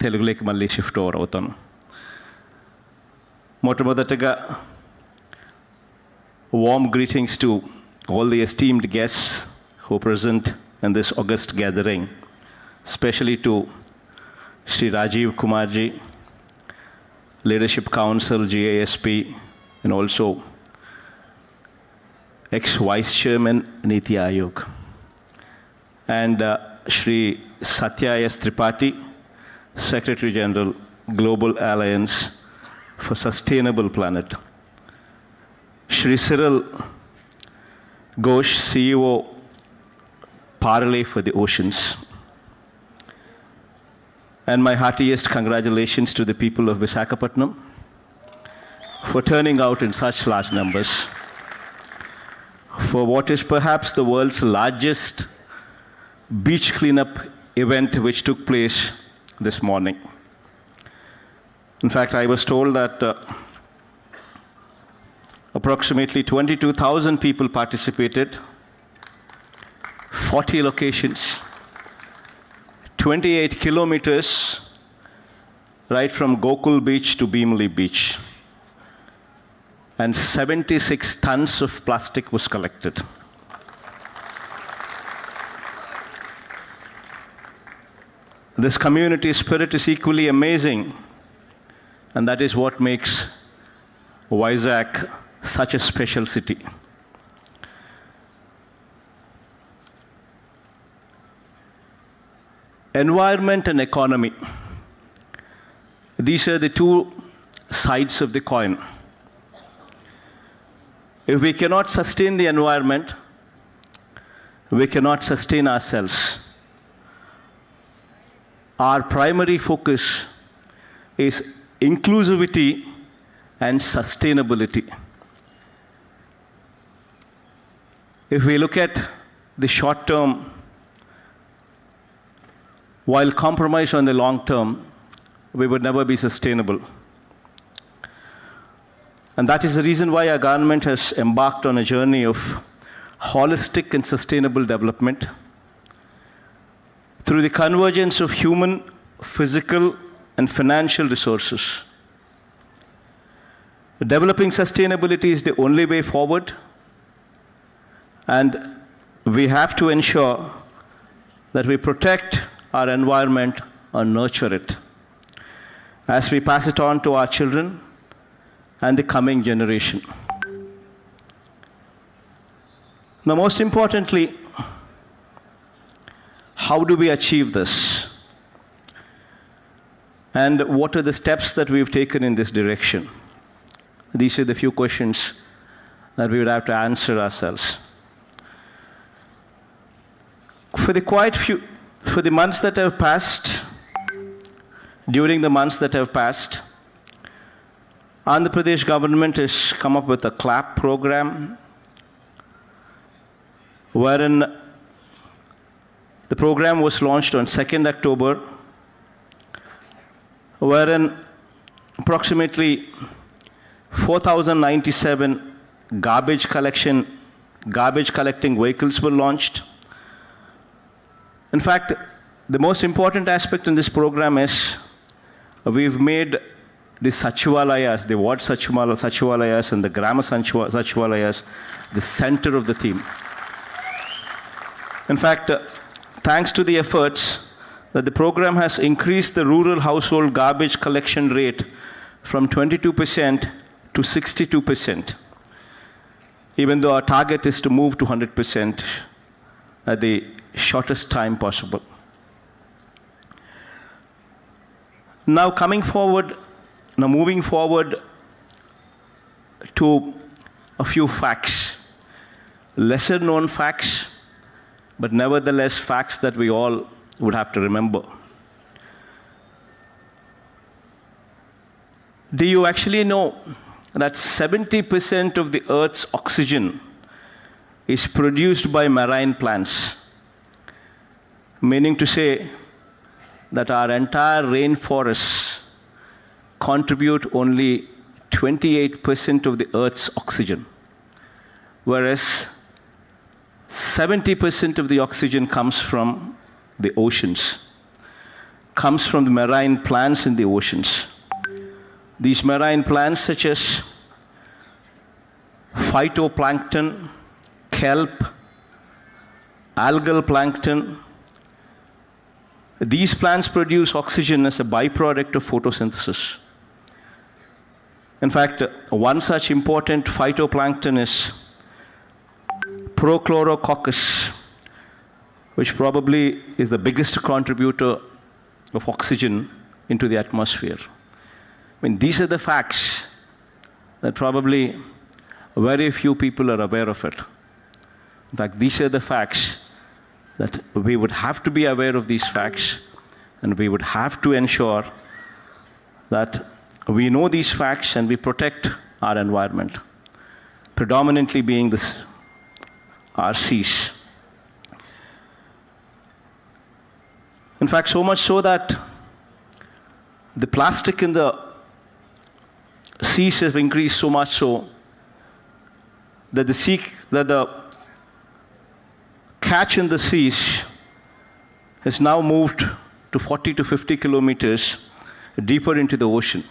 తెలుగులోకి మళ్ళీ shift over అవుతాను. మొట్టమొదటగా warm greetings to all the esteemed guests who are present in this august gathering, especially to Sri Rajiv Kumarji, Leadership Council, GASP, and also ex-Vice Chairman, Niti Aayog, and Sri Satya S. Tripathi, Secretary General, Global Alliance for Sustainable Planet. Shri Cyril Ghosh, CEO, Parley for the Oceans. And my heartiest congratulations to the people of Visakhapatnam for turning out in such large numbers for what is perhaps the world's largest beach cleanup event which took place this morning. In fact, I was told that approximately 22,000 people participated, 40 locations, 28 kilometers, right from Gokul Beach to Bhimli Beach, and 76 tons of plastic was collected. This community spirit is equally amazing, and that is what makes Vizag such a special city. Environment and economy. These are the two sides of the coin. If we cannot sustain the environment, we cannot sustain ourselves. Our primary focus is inclusivity and sustainability. If we look at the short term, while compromise on the long term, we would never be sustainable. And that is the reason why our government has embarked on a journey of holistic and sustainable development through the convergence of human, physical, and financial resources. Developing sustainability is the only way forward, and we have to ensure that we protect our environment and nurture it as we pass it on to our children and the coming generation. Now, most importantly, how do we achieve this? And what are the steps that we've taken in this direction? These are the few questions that we would have to answer ourselves. For the months that have passed, during the months that have passed, Andhra Pradesh government has come up with a CLAP program, wherein the program was launched on 2nd October, wherein approximately 4,097 garbage collecting vehicles were launched. In fact, the most important aspect in this program is we've made the Sachivalayas, the ward Sachivalayas and the Grama Sachivalayas, the center of the theme. In fact, thanks to the efforts that the program has increased the rural household garbage collection rate from 22% to 62%, even though our target is to move to 100% at the shortest time possible. Now moving forward to a few facts, lesser known facts, but nevertheless facts that we all would have to remember. Do you actually know that 70% of the Earth's oxygen is produced by marine plants? Meaning to say that our entire rainforests contribute only 28% of the Earth's oxygen, whereas 70% of the oxygen comes from the oceans. comes from the marine plants in the oceans. These marine plants such as phytoplankton, kelp, algal plankton, these plants produce oxygen as a byproduct of photosynthesis. In fact, one such important phytoplankton is Prochlorococcus, which probably is the biggest contributor of oxygen into the atmosphere. I mean, these are the facts that probably very few people are aware of it. In fact, these are the facts that we would have to be aware of these facts, and we would have to ensure that we know these facts and we protect our environment, predominantly being our seas. In fact, so much so that the plastic in the seas have increased so much so that the catch in the seas has now moved to 40 to 50 kilometers deeper into the ocean.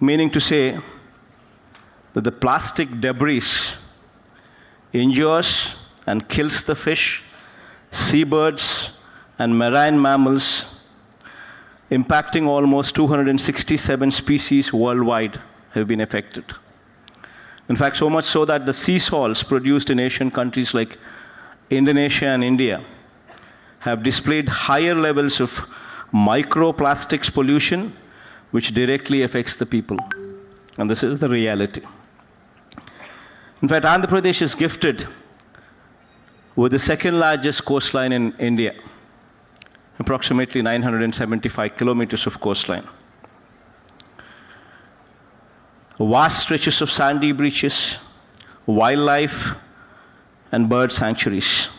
Meaning to say that the plastic debris injures and kills the fish, seabirds, and marine mammals, impacting almost 267 species worldwide have been affected. In fact, so much so that the sea salts produced in Asian countries like Indonesia and India have displayed higher levels of microplastics pollution, which directly affects the people. And this is the reality. In fact, Andhra Pradesh is gifted with the second largest coastline in India, approximately 975 kilometers of coastline. Vast stretches of sandy beaches, wildlife, and bird sanctuaries.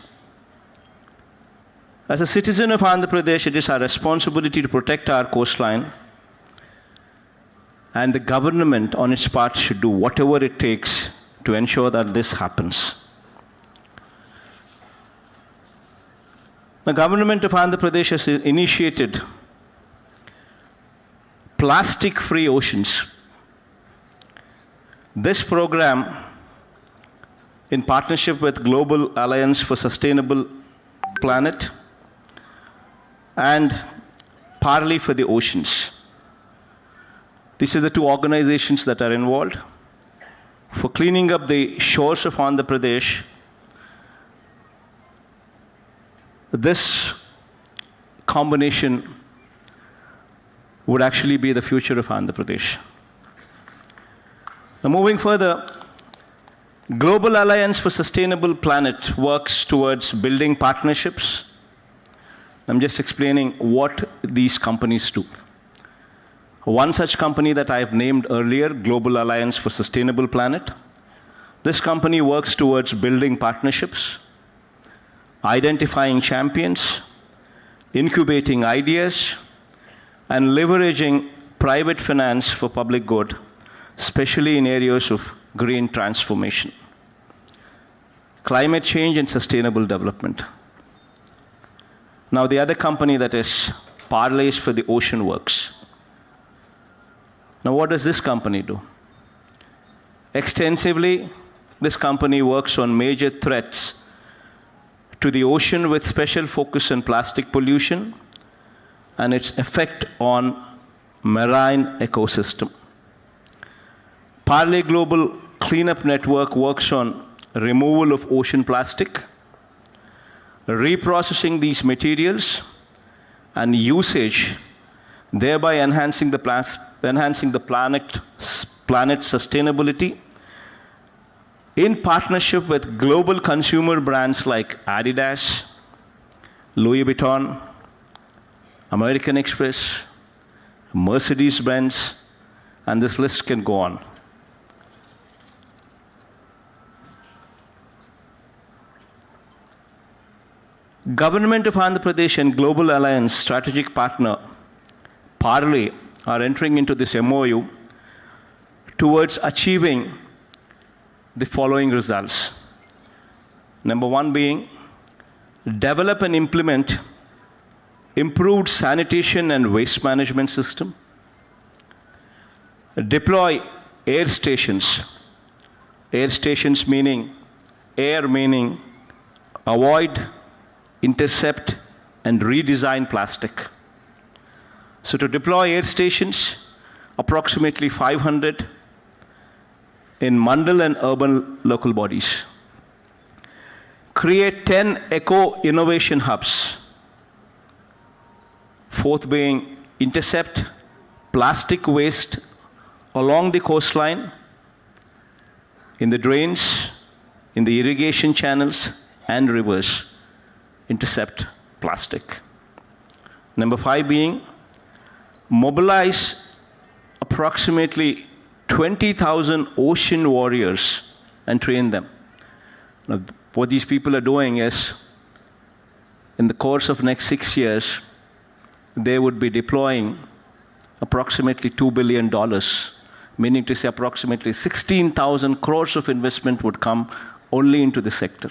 As a citizen of Andhra Pradesh, it is our responsibility to protect our coastline, and the government on its part should do whatever it takes to ensure that this happens. The government of Andhra Pradesh has initiated plastic-free oceans. This program, in partnership with Global Alliance for Sustainable Planet and Parley for the Oceans. These are the two organizations that are involved for cleaning up the shores of Andhra Pradesh. This combination would actually be the future of Andhra Pradesh. Now, moving further, Global Alliance for Sustainable Planet works towards building partnerships. I'm just explaining what these companies do. One such company that I've named earlier, Global Alliance for Sustainable Planet, this company works towards building partnerships, identifying champions, incubating ideas, and leveraging private finance for public good, especially in areas of green transformation, climate change, and sustainable development. Now, the other company that is Parleys for the Ocean works. Now, what does this company do? Extensively, this company works on major threats to the ocean with special focus on plastic pollution and its effect on marine ecosystem. Parley Global Cleanup Network works on removal of ocean plastic, reprocessing these materials, and usage, thereby enhancing the planet's sustainability, in partnership with global consumer brands like Adidas, Louis Vuitton, American Express, Mercedes-Benz, and this list can go on. Government of Andhra Pradesh and Global Alliance strategic partner Parley are entering into this MOU towards achieving the following results. Number one being, develop and implement improved sanitation and waste management system, deploy air stations meaning avoid, intercept, and redesign plastic. So to deploy air stations, approximately 500 in mandal and urban local bodies. Create 10 eco-innovation hubs. Fourth being intercept plastic waste along the coastline, in the drains, in the irrigation channels and rivers. Intercept plastic. Number 5 being mobilize approximately 20,000 ocean warriors and train them. Now, what these people are doing is, in the course of next 6 years, they would be deploying approximately $2 billion, meaning to say approximately 16,000 crores of investment would come only into the sector.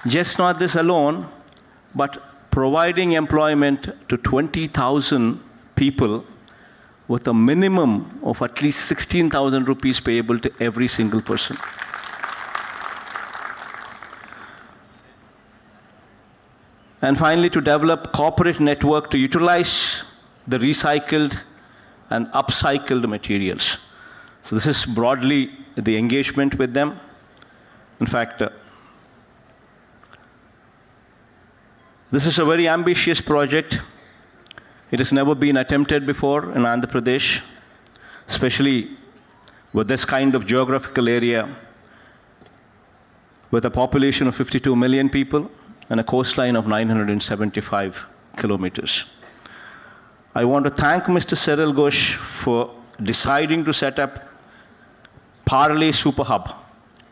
Just not this alone, but providing employment to 20,000 people with a minimum of at least 16,000 rupees payable to every single person. And finally, to develop corporate network to utilize the recycled and upcycled materials. So this is broadly the engagement with them. In fact, this is a very ambitious project. It has never been attempted before in Andhra Pradesh, especially with this kind of geographical area, with a population of 52 million people and a coastline of 975 kilometers. I want to thank Mr. Cyril Ghosh for deciding to set up Parle Super Hub,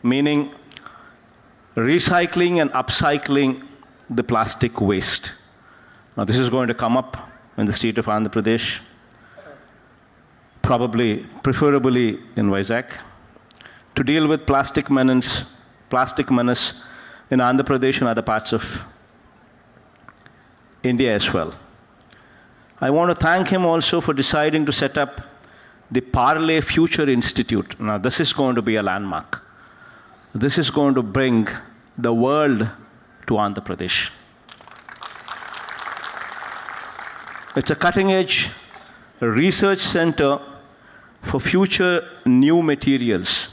meaning recycling and upcycling the plastic waste. Now, this is going to come up in the state of Andhra Pradesh, preferably in Vizag, to deal with plastic menace in Andhra Pradesh and other parts of India as well. I want to thank him also for deciding to set up the Parle Future Institute. Now, this is going to be a landmark. This is going to bring the world to Andhra Pradesh. It's a cutting-edge research center for future new materials.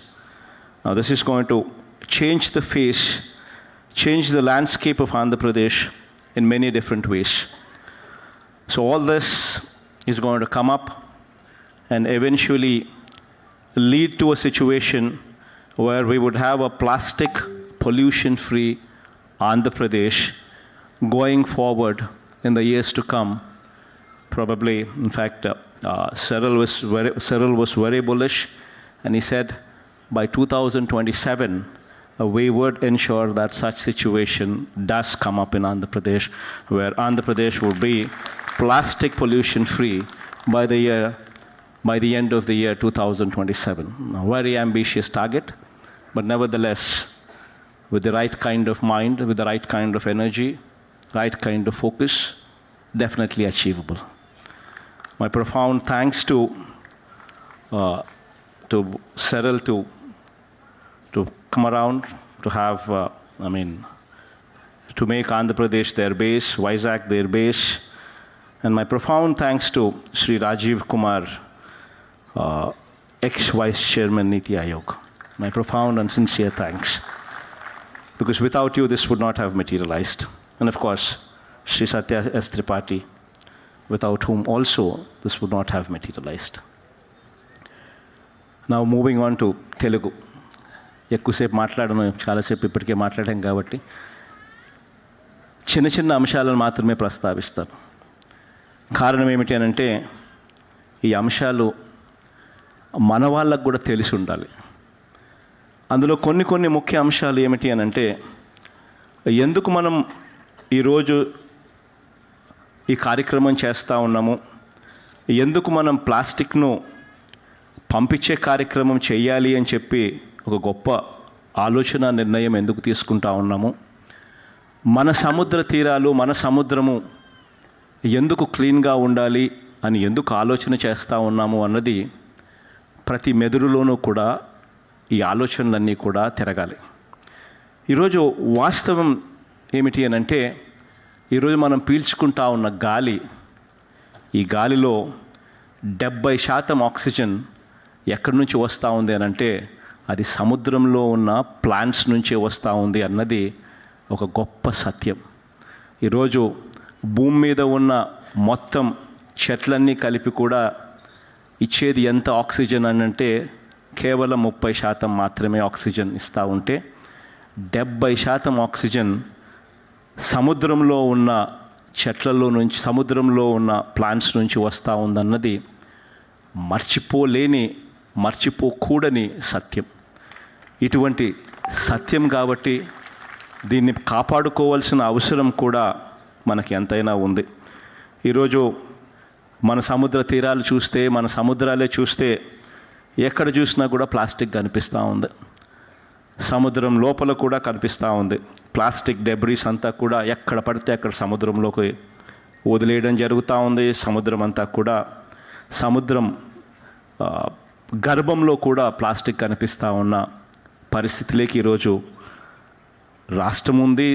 Now, this is going to change the face, change the landscape of Andhra Pradesh in many different ways. So all this is going to come up and eventually lead to a situation where we would have a plastic pollution-free Andhra Pradesh going forward in the years to come. Probably, in fact, Cyril was very bullish, and he said by 2027, we would ensure that such situation does come up in Andhra Pradesh, where Andhra Pradesh will be plastic pollution-free by the end of the year 2027. A very ambitious target, but nevertheless, with the right kind of mind, with the right kind of energy, right kind of focus, definitely achievable. My profound thanks to Cyril to come around, to have, to make Andhra Pradesh their base, Vizag their base, and my profound thanks to Sri Rajiv Kumar, ex-Vice Chairman Niti Aayog. My profound and sincere thanks, because without you this would not have materialized. And of course, Sri Satya S. Tripathi, without whom also this would not have materialized. Now moving on to Telugu. ఎక్కువసేపు మాట్లాడను, చాలాసేపు ఇప్పటికే మాట్లాడాం కాబట్టి చిన్న చిన్న అంశాలను మాత్రమే ప్రస్తావిస్తాను. కారణం ఏమిటి అనంటే, ఈ అంశాలు మన వాళ్ళకు కూడా తెలిసి ఉండాలి. అందులో కొన్ని ముఖ్య అంశాలు ఏమిటి అనంటే, ఎందుకు మనం ఈరోజు ఈ కార్యక్రమం చేస్తూ ఉన్నాము, ఎందుకు మనం ప్లాస్టిక్ను పంపించే కార్యక్రమం చేయాలి అని చెప్పి ఒక గొప్ప ఆలోచన నిర్ణయం ఎందుకు తీసుకుంటా ఉన్నాము, మన సముద్ర తీరాలు, మన సముద్రము ఎందుకు క్లీన్గా ఉండాలి అని ఎందుకు ఆలోచన చేస్తూ ఉన్నాము అన్నది ప్రతి మెదుడులోనూ కూడా ఈ ఆలోచనలన్నీ కూడా తిరగాలి. ఈరోజు వాస్తవం ఏమిటి అని అంటే, ఈరోజు మనం పీల్చుకుంటా ఉన్న గాలి, ఈ గాలిలో 70% ఆక్సిజన్ ఎక్కడి నుంచి వస్తూ ఉంది అని అంటే అది సముద్రంలో ఉన్న ప్లాంట్స్ నుంచే వస్తూ ఉంది అన్నది ఒక గొప్ప సత్యం. ఈరోజు భూమి మీద ఉన్న మొత్తం చెట్లన్నీ కలిపి కూడా ఇచ్చేది ఎంత ఆక్సిజన్ అని అంటే కేవలం 30% మాత్రమే ఆక్సిజన్ ఇస్తూ ఉంటే 70% ఆక్సిజన్ సముద్రంలో ఉన్న చెట్లలో నుంచి, సముద్రంలో ఉన్న ప్లాంట్స్ నుంచి వస్తూ ఉందన్నది మర్చిపోకూడని సత్యం. ఇటువంటి సత్యం కాబట్టి దీన్ని కాపాడుకోవాల్సిన అవసరం కూడా మనకి ఎంతైనా ఉంది. ఈరోజు మన సముద్ర తీరాలు చూస్తే, మన సముద్రాలే చూస్తే ఎక్కడ చూసినా కూడా ప్లాస్టిక్ కనిపిస్తూ ఉంది. సముద్రం లోపల కూడా కనిపిస్తూ ఉంది. ప్లాస్టిక్ డెబ్రీస్ అంతా కూడా ఎక్కడ పడితే అక్కడ సముద్రంలోకి వదిలేయడం జరుగుతూ ఉంది. సముద్రం అంతా కూడా, సముద్రం గర్భంలో కూడా ప్లాస్టిక్ కనిపిస్తూ ఉన్న పరిస్థితిలోకి ఈరోజు రాష్ట్రం ఉంది.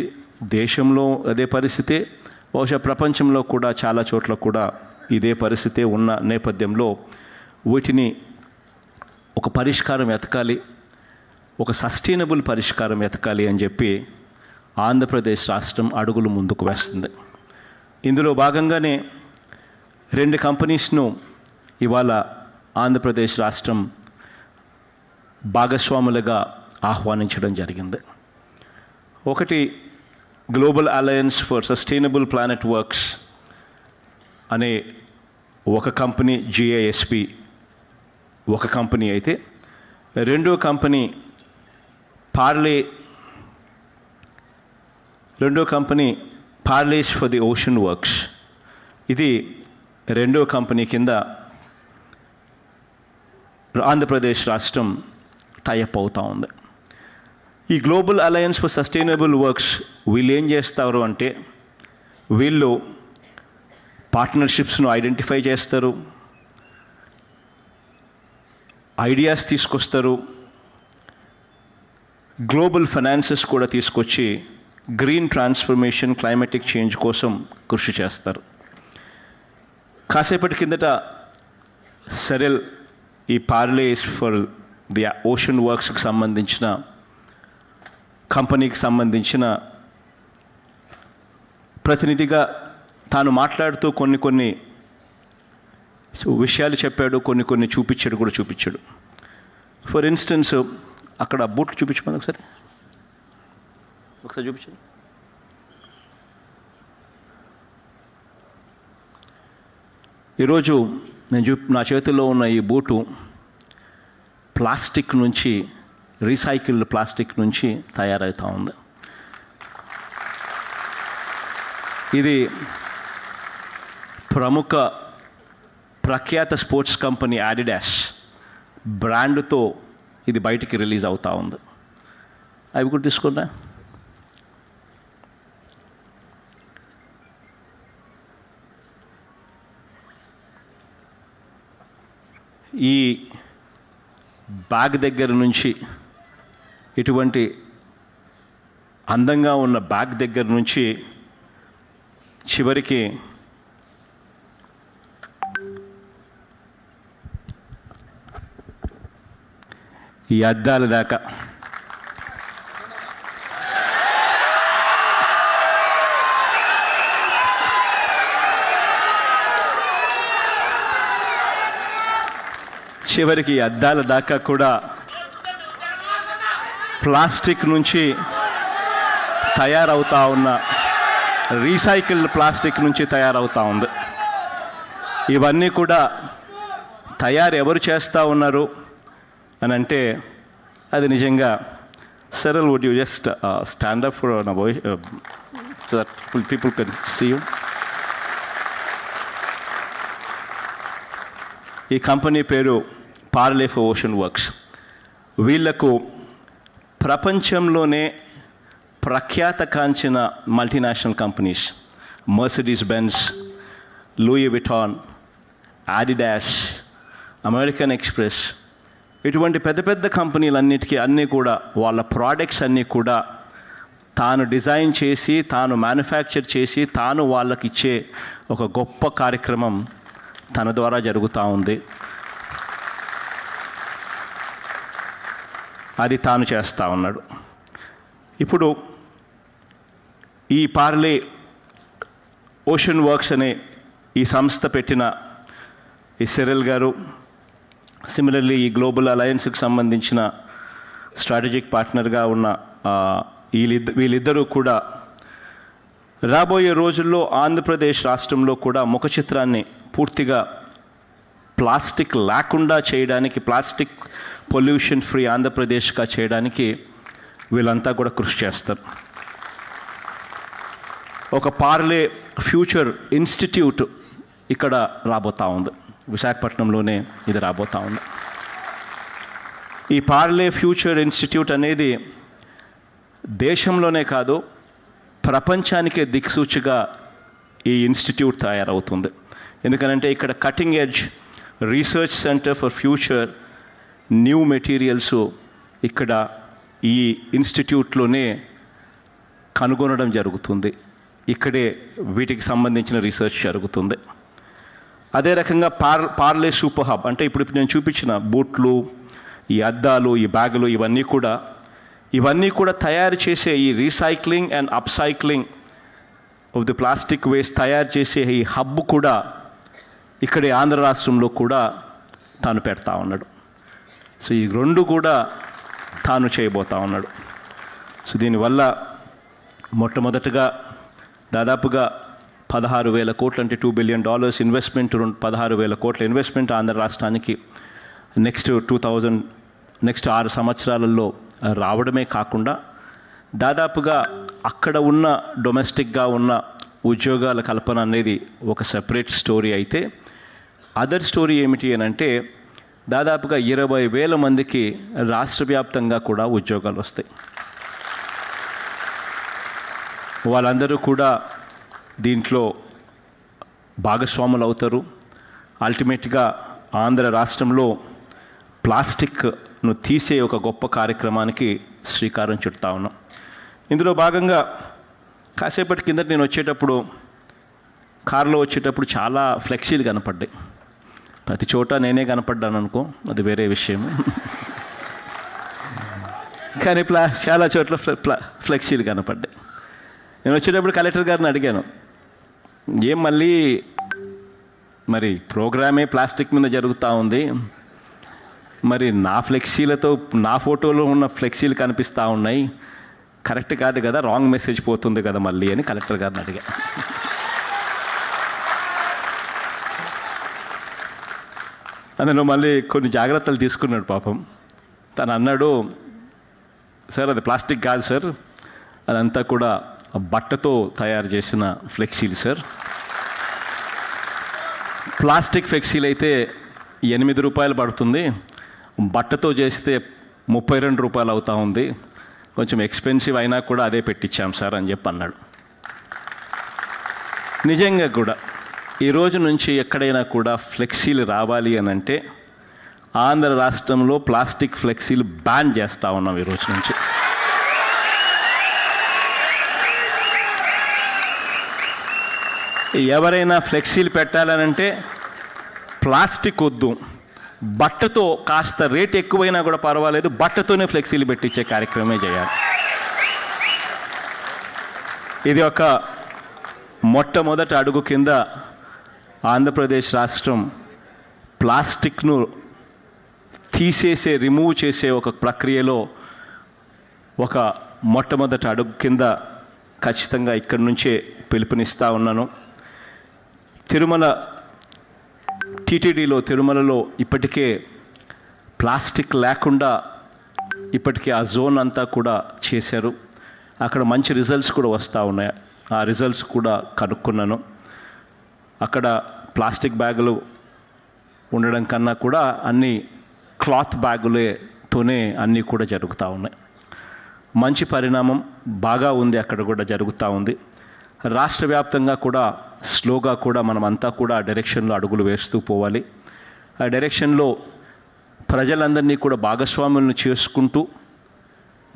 దేశంలో అదే పరిస్థితే, బహుశా ప్రపంచంలో కూడా చాలా చోట్ల కూడా ఇదే పరిస్థితే ఉన్న నేపథ్యంలో వీటిని ఒక పరిష్కారం వెతకాలి, ఒక సస్టైనబుల్ పరిష్కారం వెతకాలి అని చెప్పి ఆంధ్రప్రదేశ్ రాష్ట్రం అడుగులు ముందుకు వేస్తుంది. ఇందులో భాగంగానే 2 కంపెనీస్ను ఇవాళ ఆంధ్రప్రదేశ్ రాష్ట్రం భాగస్వాములుగా ఆహ్వానించడం జరిగింది. ఒకటి global alliance for sustainable planet works అనే ఒక కంపెనీ, GISP ఒక కంపెనీ అయితే, రెండో company Parley for the ocean works. ఇది రెండో కంపెనీ కింద ఆంధ్రప్రదేశ్ రాష్ట్రం టైఅప్ అవుతూ ఉంది. ఈ global alliance for sustainable works వీళ్ళు ఏం చేస్తారు అంటే, వీళ్ళు పార్ట్నర్షిప్స్ను ఐడెంటిఫై చేస్తారు, ఐడియాస్ తీసుకొస్తారు, గ్లోబల్ ఫైనాన్సెస్ కూడా తీసుకొచ్చి గ్రీన్ ట్రాన్స్ఫర్మేషన్, క్లైమాటిక్ చేంజ్ కోసం కృషి చేస్తారు. కాసేపటి కిందట సెరెల్, ఈ పార్లేస్ ఫర్ ది ఓషన్ వర్క్స్కి సంబంధించిన కంపెనీకి సంబంధించిన ప్రతినిధిగా తాను మాట్లాడుతూ కొన్ని విషయాలు చెప్పాడు, కొన్ని చూపించాడు. ఫర్ ఇన్స్టెన్స్, అక్కడ బూట్లు చూపించమని ఒకసారి చూపించండి. ఈరోజు నా చేతుల్లో ఉన్న ఈ బూటు ప్లాస్టిక్ నుంచి, రీసైకిల్డ్ ప్లాస్టిక్ నుంచి తయారవుతూ ఉంది. ఇది ప్రఖ్యాత స్పోర్ట్స్ కంపెనీ అడిడాస్ బ్రాండ్తో ఇది బయటికి రిలీజ్ అవుతూ ఉంది. అవి కూడా తీసుకున్నా. ఈ బ్యాగ్ దగ్గర నుంచి, ఇటువంటి అందంగా ఉన్న బ్యాగ్ దగ్గర నుంచి చివరికి ఈ అద్దాల దాకా కూడా ప్లాస్టిక్ నుంచి తయారవుతా ఉన్న, రీసైకిల్డ్ ప్లాస్టిక్ నుంచి తయారవుతూ ఉంది. ఇవన్నీ కూడా ఎవరు చేస్తూ ఉన్నారు అని అంటే, అది నిజంగా Cyril, would you just stand up for an voice so that people can see you? ఈ కంపెనీ పేరు పార్లే ఫర్ ఓషన్ వర్క్స్. వీళ్లకు ప్రపంచంలోనే ప్రఖ్యాతకాంచిన multinational companies, Mercedes Benz, Louis Vuitton, Adidas, American Express, ఇటువంటి పెద్ద పెద్ద కంపెనీలన్నిటికీ అన్నీ కూడా వాళ్ళ ప్రోడక్ట్స్ అన్నీ కూడా తాను డిజైన్ చేసి, తాను మ్యానుఫ్యాక్చర్ చేసి, తాను వాళ్ళకి ఇచ్చే ఒక గొప్ప కార్యక్రమం తన ద్వారా జరుగుతూ ఉంది. అది తాను చేస్తూ ఉన్నాడు. ఇప్పుడు ఈ పార్లే ఓషన్ వర్క్స్ అనే ఈ సంస్థ పెట్టిన ఈ సిరిల్ గారు, సిమిలర్లీ ఈ గ్లోబల్ అలయన్స్కి సంబంధించిన స్ట్రాటజిక్ పార్ట్నర్గా ఉన్న వీళ్ళిద్దరూ కూడా రాబోయే రోజుల్లో ఆంధ్రప్రదేశ్ రాష్ట్రంలో కూడా ముఖ చిత్రాన్ని పూర్తిగా ప్లాస్టిక్ లేకుండా చేయడానికి, ప్లాస్టిక్ పొల్యూషన్ ఫ్రీ ఆంధ్రప్రదేశ్గా చేయడానికి వీళ్ళంతా కూడా కృషి చేస్తారు. ఒక పార్లే ఫ్యూచర్ ఇన్స్టిట్యూట్ ఇక్కడ రాబోతూ ఉంది, విశాఖపట్నంలోనే ఇది రాబోతూ ఉంది. ఈ పార్లే ఫ్యూచర్ ఇన్స్టిట్యూట్ అనేది దేశంలోనే కాదు, ప్రపంచానికే దిక్సూచిగా ఈ ఇన్స్టిట్యూట్ తయారవుతుంది. ఎందుకనంటే ఇక్కడ cutting edge research centre for future new materials ఇక్కడ ఈ ఇన్స్టిట్యూట్లోనే కనుగొనడం జరుగుతుంది. ఇక్కడే వీటికి సంబంధించిన రీసెర్చ్ జరుగుతుంది. అదే రకంగా పార్లే సూపర్ హబ్ అంటే ఇప్పుడు నేను చూపించిన బూట్లు, ఈ అద్దాలు, ఈ బ్యాగులు, ఇవన్నీ కూడా తయారు చేసే ఈ recycling and upcycling of the plastic waste తయారు చేసే ఈ హబ్ కూడా ఇక్కడే ఆంధ్ర రాష్ట్రంలో కూడా తాను పెడతా ఉన్నాడు. సో ఈ రెండు కూడా తాను చేయబోతా ఉన్నాడు. సో దీనివల్ల మొట్టమొదటగా దాదాపుగా 16,000 కోట్లు అంటే $2 billion ఇన్వెస్ట్మెంట్, 16,000 కోట్ల ఇన్వెస్ట్మెంట్ ఆంధ్ర రాష్ట్రానికి నెక్స్ట్ 6 సంవత్సరాలలో రావడమే కాకుండా దాదాపుగా అక్కడ ఉన్న డొమెస్టిక్గా ఉన్న ఉద్యోగాల కల్పన అనేది ఒక సెపరేట్ స్టోరీ అయితే, అదర్ స్టోరీ ఏమిటి అని అంటే దాదాపుగా 20,000 మందికి రాష్ట్ర వ్యాప్తంగా కూడా ఉద్యోగాలు వస్తాయి. వాళ్ళందరూ కూడా దీంట్లో భాగస్వాములు అవుతారు. అల్టిమేట్గా ఆంధ్ర రాష్ట్రంలో ప్లాస్టిక్ను తీసే ఒక గొప్ప కార్యక్రమానికి శ్రీకారం చుడతా ఉన్నాం. ఇందులో భాగంగా కాసేపటి కిందట నేను వచ్చేటప్పుడు కారులో వచ్చేటప్పుడు చాలా ఫ్లెక్సీలు కనపడ్డాయి. ప్రతి చోట నేనే కనపడ్డాను అనుకో, అది వేరే విషయం. కానీ చాలా చోట్ల ఫ్లెక్సీలు కనపడ్డాయి. నేను వచ్చేటప్పుడు కలెక్టర్ గారిని అడిగాను, ఏం మళ్ళీ మరి ప్రోగ్రామే ప్లాస్టిక్ మీద జరుగుతూ ఉంది, మరి నా ఫ్లెక్సీలతో నా ఫోటోలో ఉన్న ఫ్లెక్సీలు కనిపిస్తూ ఉన్నాయి, కరెక్ట్ కాదు కదా, రాంగ్ మెసేజ్ పోతుంది కదా మళ్ళీ అని కలెక్టర్ గారిని అడిగా. అందులో మళ్ళీ కొన్ని జాగ్రత్తలు తీసుకున్నాడు పాపం. తను అన్నాడు, సార్ అది ప్లాస్టిక్ కాదు సార్, అదంతా కూడా బట్టతో తయారు చేసిన ఫ్లెక్సీలు సార్. ప్లాస్టిక్ ఫ్లెక్సీలు అయితే $8 పడుతుంది, బట్టతో చేస్తే $32 అవుతా ఉంది, కొంచెం ఎక్స్పెన్సివ్ అయినా కూడా అదే పెట్టించాం సార్ అని చెప్పి అన్నాడు. నిజంగా కూడా ఈ రోజు నుంచి ఎక్కడైనా కూడా ఫ్లెక్సీలు రావాలి అని అంటే ఆంధ్ర రాష్ట్రంలో ప్లాస్టిక్ ఫ్లెక్సీలు బ్యాన్ చేస్తూ ఉన్నాం ఈ రోజు నుంచి. ఎవరైనా ఫ్లెక్సీలు పెట్టాలనంటే ప్లాస్టిక్ వద్దు, బట్టతో కాస్త రేట్ ఎక్కువైనా కూడా పర్వాలేదు, బట్టతోనే ఫ్లెక్సీలు పెట్టించే కార్యక్రమమే చేయాలి. ఇది ఒక మొట్టమొదటి అడుగు కింద ఆంధ్రప్రదేశ్ రాష్ట్రం ప్లాస్టిక్ను రిమూవ్ చేసే ఒక ప్రక్రియలో ఒక మొట్టమొదటి అడుగు కింద ఖచ్చితంగా ఇక్కడి నుంచే పిలుపునిస్తూ ఉన్నాను. తిరుమలలో ఇప్పటికే ప్లాస్టిక్ లేకుండా ఇప్పటికే ఆ జోన్ అంతా కూడా చేశారు. అక్కడ మంచి రిజల్ట్స్ కూడా వస్తూ ఉన్నాయి. ఆ రిజల్ట్స్ కూడా కనుక్కున్నాను. అక్కడ ప్లాస్టిక్ బ్యాగులు ఉండడం కన్నా కూడా అన్ని క్లాత్ బ్యాగులతోనే అన్నీ కూడా జరుగుతూ ఉన్నాయి. మంచి పరిణామం బాగా ఉంది, అక్కడ కూడా జరుగుతూ ఉంది. రాష్ట్ర వ్యాప్తంగా కూడా స్లోగా కూడా మనమంతా కూడా ఆ డైరెక్షన్లో అడుగులు వేస్తూ పోవాలి. ఆ డైరెక్షన్లో ప్రజలందరినీ కూడా భాగస్వాములను చేసుకుంటూ,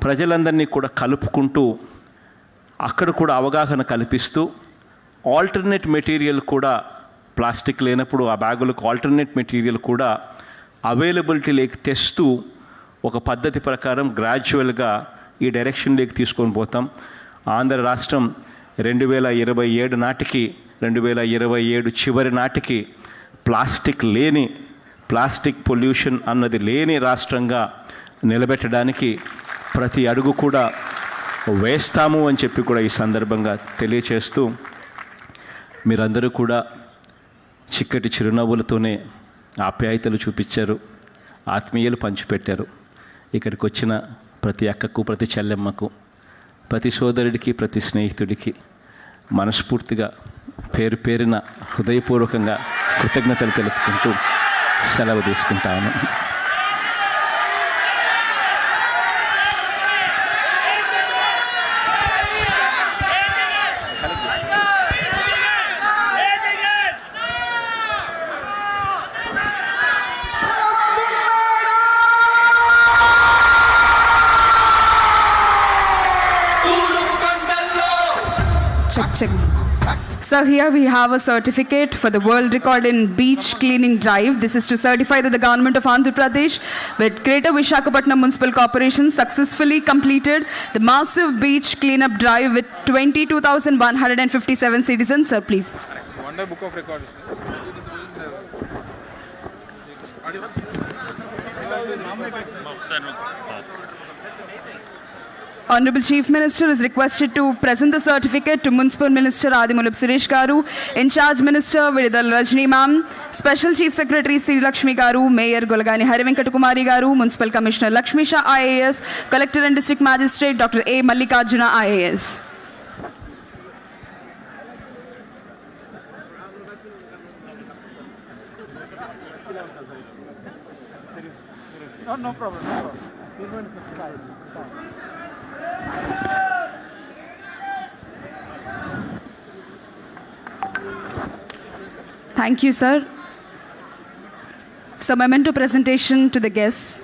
ప్రజలందరినీ కూడా కలుపుకుంటూ, అక్కడ కూడా అవగాహన కల్పిస్తూ, ఆల్టర్నేట్ మెటీరియల్ కూడా ప్లాస్టిక్ లేనప్పుడు ఆ బ్యాగులకు ఆల్టర్నేట్ మెటీరియల్ కూడా అవైలబిలిటీలోకి తెస్తూ ఒక పద్ధతి ప్రకారం గ్రాడ్యువల్గా ఈ డైరెక్షన్లోకి తీసుకొని పోతాం. ఆంధ్ర రాష్ట్రం 2027 నాటికి, 2027 చివరి నాటికి ప్లాస్టిక్ పొల్యూషన్ అన్నది లేని రాష్ట్రంగా నిలబెట్టడానికి ప్రతి అడుగు కూడా వేస్తాము అని చెప్పి కూడా ఈ సందర్భంగా తెలియచేస్తూ, మీరందరూ కూడా చిక్కటి చిరునవ్వులతోనే ఆప్యాయతలు చూపించారు, ఆత్మీయలు పంచిపెట్టారు. ఇక్కడికి వచ్చిన ప్రతి అక్కకు, ప్రతి చెల్లెమ్మకు, ప్రతి సోదరుడికి, ప్రతి స్నేహితుడికి మనస్ఫూర్తిగా పేరు పేరున హృదయపూర్వకంగా కృతజ్ఞతలు తెలుపుకుంటూ సెలవు తీసుకుంటాను. Check. So here we have a certificate for the world record in beach cleaning drive. This is to certify that the government of Andhra Pradesh with Greater Visakhapatnam Municipal Corporation successfully completed the massive beach cleanup drive with 22,157 citizens. Sir, please. Wonder Book of Records. Honorable Chief Minister is requested to present the certificate to Municipal Minister Adimulab Suresh Garu, In charge Minister Vidal Rajni Ma'am, Special Chief Secretary Sri Lakshmi Garu, Mayor Golagani Harivenkatakumari Garu, Municipal Commissioner Lakshmi Shah IAS, Collector and District Magistrate Dr. A. Mallikarjuna IAS. No problem. Thank you, sir. So, memento presentation to the guests.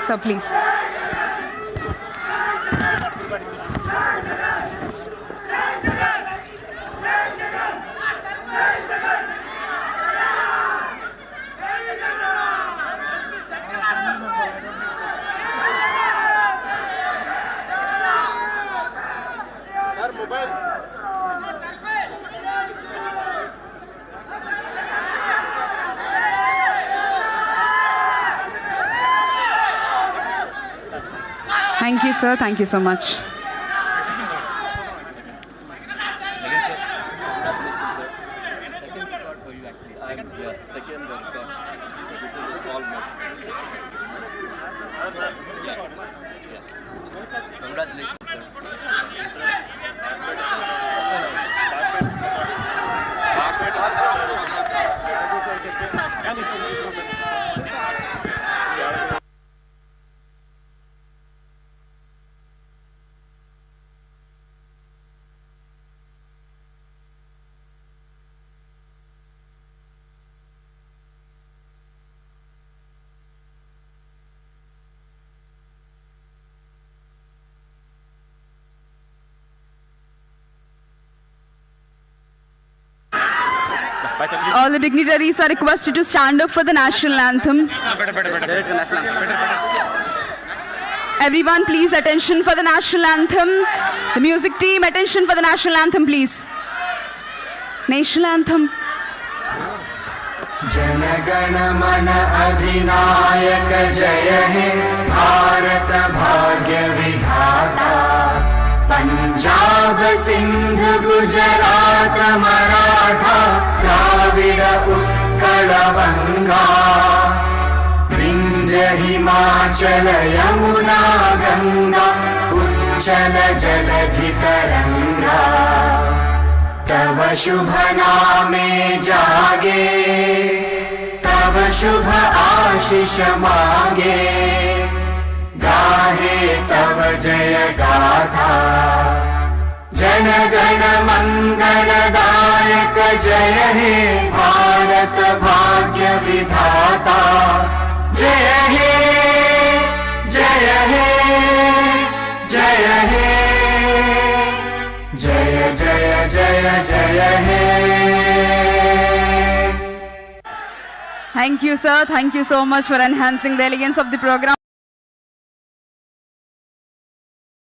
So, please. Thank you, sir. Thank you so much. Congratulations, sir. All the dignitaries are requested to stand up for the national anthem. Everyone, please, attention for the national anthem. The music team, attention for the national anthem, please. National anthem. जनगण मन अधिनायक जय हे भारत भाग्य विधाता पंजाब सिंध गुजरात मराठा द्राविड उत्कल बंगा विंध्य हिमाचल यमुना गंगा उच्चल जलधि तरंगा तव शुभ नामे जागे तव शुभ आशीष मांगे गाहे तव जय गाथा जन गण मंगलदायक जय हे भारत भाग्य विधाता जय हे जय हे जय हे जय जय जय जय हे Thank you, sir. Thank you so much for enhancing the elegance of the program.